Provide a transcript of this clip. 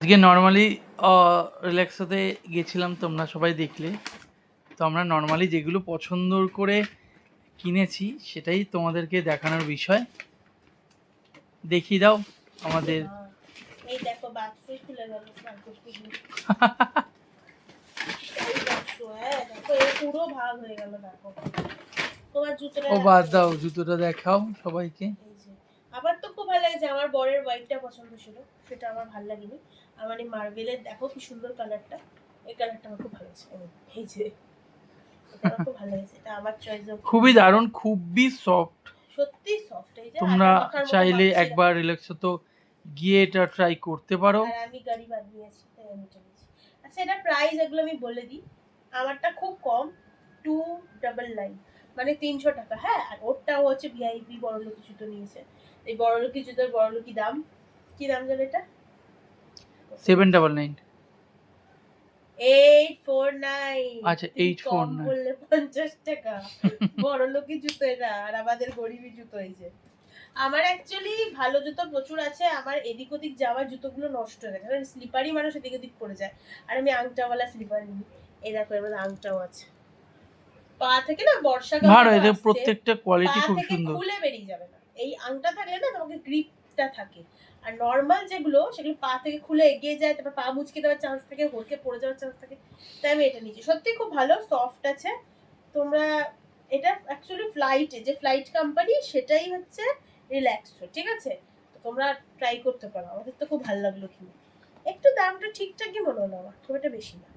আজকে নর্মালি রিল্যাক্সোতে গেছিলাম, তোমরা সবাই দেখলে। তো আমরা নর্মালি যেগুলো পছন্দ করে কিনেছি সেটাই তোমাদেরকে দেখানোর বিষয়। দেখিয়ে দাও আমাদের। এই দেখো বাক্সই খুলে গেল, দেখো এই পুরো ভাগ হয়ে গেল। দেখো তোমার জুতোটা, ও বাদ দাও, জুতোটা দেখাও সবাইকে। আমার তো খুব ভালো লাগছে। আমার বরের হোয়াইটটা পছন্দ ছিল, সেটা আমার ভালো লাগেনি। আমার এই মার্বেলের দেখো কি সুন্দর কালারটা, এই কালারটা আমার খুব ভালো লাগছে। এই যে এটা আমার খুব ভালো লাগছে, এটা আমার চয়েস। খুবই দারুণ, খুবই সফট, সত্যি সফট। এই যে তোমরা চাইলে একবার রিল্যাক্সো তো গিয়ে এটা ট্রাই করতে পারো। আর আমি গরিব আদমি আছি তাই আমি এটা নিয়েছি। আচ্ছা, এটা প্রাইস এগুলো আমি বলে দিই। আমারটা খুব কম, 299, মানে 300 টাকা। হ্যাঁ, আর ওরটাও হচ্ছে ভিআইপি বড়লোকি জুতো নিয়েছে। এই বড়লোকি জুতোর বড়লোকি দাম কি দাম জানো এটা? 799। 849। আচ্ছা, 849 বললে 50 টাকা। বড়লোকি জুতো এটা, আর আমাদের গরিবি জুতো। এই যে আমার অ্যাকচুয়ালি ভালো জুতো প্রচুর আছে। আমার এদিক ওদিক যাওয়ার জুতোগুলো নষ্ট হয়ে গেছে, কারণ স্লিপারই মানুষ এদিক ওদিক পড়ে যায়। আর আমি আংটাওয়ালা স্লিপার নিই। এই দেখো এর মধ্যে আংটাও আছে। পা থেকে না বর্ষাকাল ভালো, এদের প্রত্যেকটা কোয়ালিটি খুব সুন্দর। খুলে বেরিয়ে যাবে না। এই আংটা থাকলে না তোমাকে গ্রিপটা থাকে। আর নরমাল যেগুলো সেগুলো পা থেকে খুলে এগিয়ে যায়, তারপর পা মুচকে দেওয়ার চান্স থাকে, হড়কে পড়ে যাওয়ার চান্স থাকে। তাই আমি এটা নিয়েছি, সত্যি খুব ভালো, সফট আছে। তোমরা এটা অ্যাকচুয়ালি যে ফ্লাইট কোম্পানি সেটাই হচ্ছে রিল্যাক্সো, ঠিক আছে? তো তোমরা ট্রাই করতে পারো। আমাদের তো খুব ভালো লাগলো কিনে। একটু দামটা ঠিকঠাকই মনে হলো আমার, খুব একটা বেশি না।